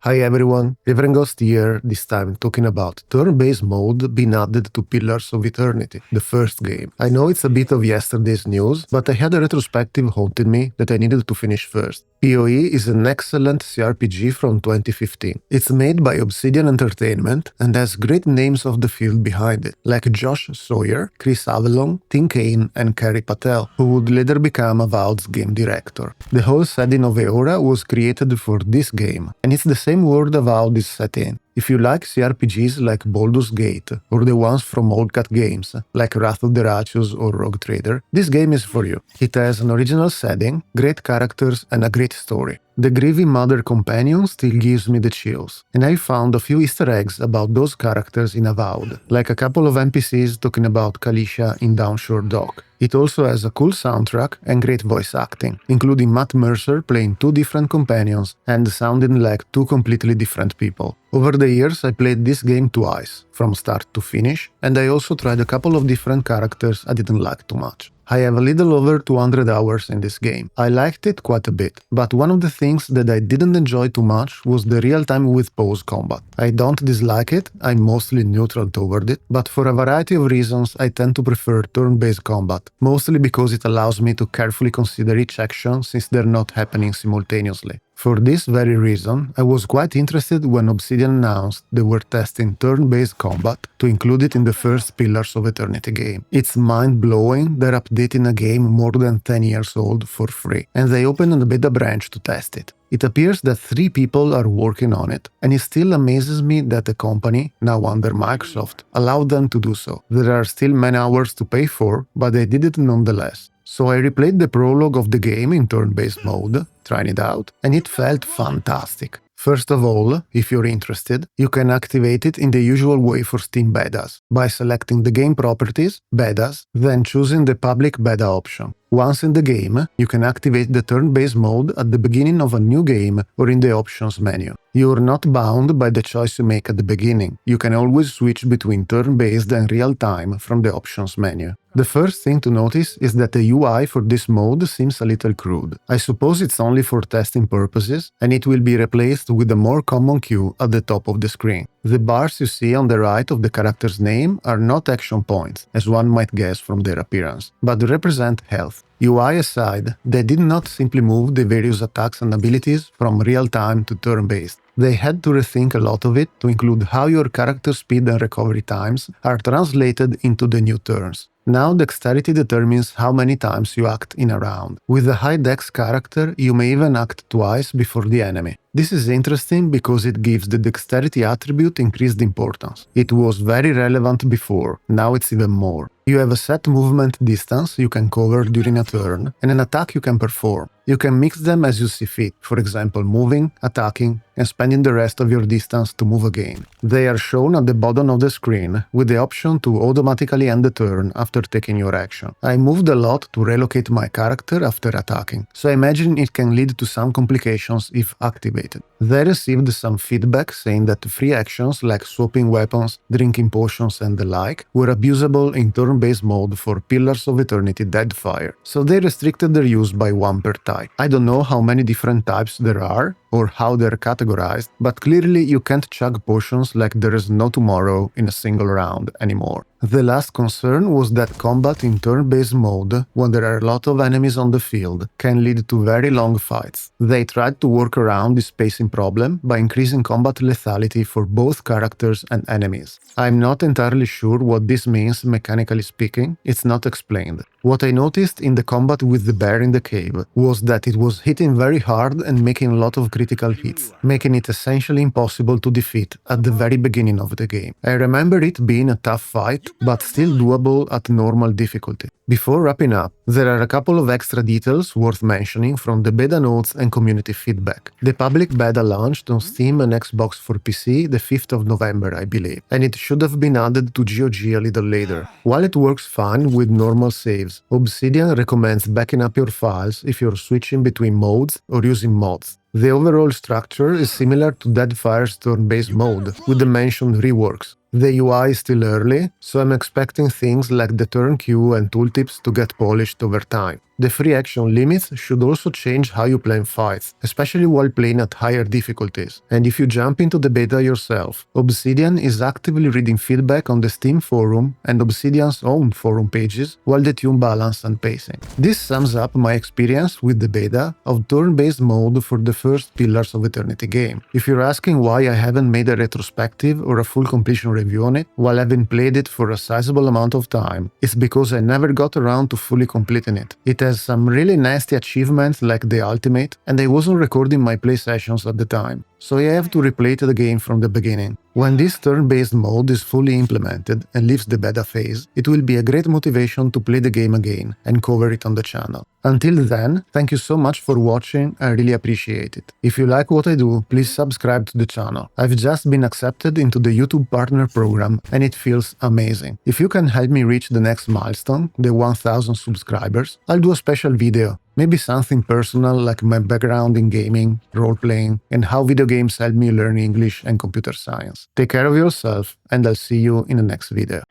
Hi everyone, Ghost here, this time talking about turn-based mode being added to Pillars of Eternity, the first game. I know it's a bit of yesterday's news, but I had a retrospective haunting me that I needed to finish first. PoE is an excellent CRPG from 2015. It's made by Obsidian Entertainment and has great names of the field behind it, like Josh Sawyer, Chris Avellone, Tim Kaine and Carrie Patel, who would later become Avowed's game director. The whole setting of Eora was created for this game, and it's the same world Avowed is set in. If you like CRPGs like Baldur's Gate, or the ones from Old Cat Games, like Wrath of the Righteous or Rogue Trader, this game is for you. It has an original setting, great characters and a great story. The Grieving Mother companion still gives me the chills, and I found a few Easter eggs about those characters in Avowed, like a couple of NPCs talking about Kalisha in Downshore Dock. It also has a cool soundtrack and great voice acting, including Matt Mercer playing two different companions and sounding like two completely different people. Over the years I played this game twice, from start to finish, and I also tried a couple of different characters I didn't like too much. I have a little over 200 hours in this game. I liked it quite a bit, but one of the things that I didn't enjoy too much was the real-time with pause combat. I don't dislike it, I'm mostly neutral toward it, but for a variety of reasons I tend to prefer turn-based combat, mostly because it allows me to carefully consider each action since they're not happening simultaneously. For this very reason, I was quite interested when Obsidian announced they were testing turn-based combat to include it in the first Pillars of Eternity game. It's mind-blowing they're updating a game more than 10 years old for free, and they opened a beta branch to test it. It appears that 3 people are working on it, and it still amazes me that the company, now under Microsoft, allowed them to do so. There are still many hours to pay for, but they did it nonetheless. So I replayed the prologue of the game in turn-based mode, trying it out, and it felt fantastic. First of all, if you're interested, you can activate it in the usual way for Steam betas, by selecting the game properties, betas, then choosing the public beta option. Once in the game, you can activate the turn-based mode at the beginning of a new game or in the options menu. You're not bound by the choice you make at the beginning. You can always switch between turn-based and real-time from the options menu. The first thing to notice is that the UI for this mode seems a little crude. I suppose it's only for testing purposes, and it will be replaced with a more common queue at the top of the screen. The bars you see on the right of the character's name are not action points, as one might guess from their appearance, but represent health. UI aside, they did not simply move the various attacks and abilities from real-time to turn-based. They had to rethink a lot of it to include how your character speed and recovery times are translated into the new turns. Now dexterity determines how many times you act in a round. With a high dex character, you may even act twice before the enemy. This is interesting because it gives the dexterity attribute increased importance. It was very relevant before, now it's even more. You have a set movement distance you can cover during a turn, and an attack you can perform. You can mix them as you see fit, for example moving, attacking, and spending the rest of your distance to move again. They are shown at the bottom of the screen, with the option to automatically end the turn after taking your action. I moved a lot to relocate my character after attacking, so I imagine it can lead to some complications if activated. They received some feedback saying that free actions like swapping weapons, drinking potions and the like were abusable in turn-based mode for Pillars of Eternity Deadfire, so they restricted their use by 1 per type. I don't know how many different types there are, or how they're categorized, but clearly you can't chug potions like there is no tomorrow in a single round anymore. The last concern was that combat in turn-based mode, when there are a lot of enemies on the field, can lead to very long fights. They tried to work around this pacing problem by increasing combat lethality for both characters and enemies. I'm not entirely sure what this means mechanically speaking, it's not explained. What I noticed in the combat with the bear in the cave was that it was hitting very hard and making a lot of critical hits, making it essentially impossible to defeat at the very beginning of the game. I remember it being a tough fight, but still doable at normal difficulty. Before wrapping up, there are a couple of extra details worth mentioning from the beta notes and community feedback. The public beta launched on Steam and Xbox for PC the 5th of November, I believe, and it should have been added to GOG a little later. While it works fine with normal saves, Obsidian recommends backing up your files if you're switching between modes or using mods. The overall structure is similar to Deadfire's turn-based mode, with the mentioned reworks. The UI is still early, so I'm expecting things like the turn queue and tooltips to get polished over time. The free action limits should also change how you plan fights, especially while playing at higher difficulties. And if you jump into the beta yourself, Obsidian is actively reading feedback on the Steam forum and Obsidian's own forum pages while they tune balance and pacing. This sums up my experience with the beta of turn-based mode for the first Pillars of Eternity game. If you're asking why I haven't made a retrospective or a full completion review on it, while having played it for a sizable amount of time, it's because I never got around to fully completing it. It has some really nasty achievements like the ultimate, and I wasn't recording my play sessions at the time, so I have to replay the game from the beginning. When this turn-based mode is fully implemented and leaves the beta phase, it will be a great motivation to play the game again and cover it on the channel. Until then, thank you so much for watching, I really appreciate it. If you like what I do, please subscribe to the channel. I've just been accepted into the YouTube Partner Program and it feels amazing. If you can help me reach the next milestone, the 1000 subscribers, I'll do a special video. Maybe something personal like my background in gaming, role-playing, and how video games help me learn English and computer science. Take care of yourself, and I'll see you in the next video.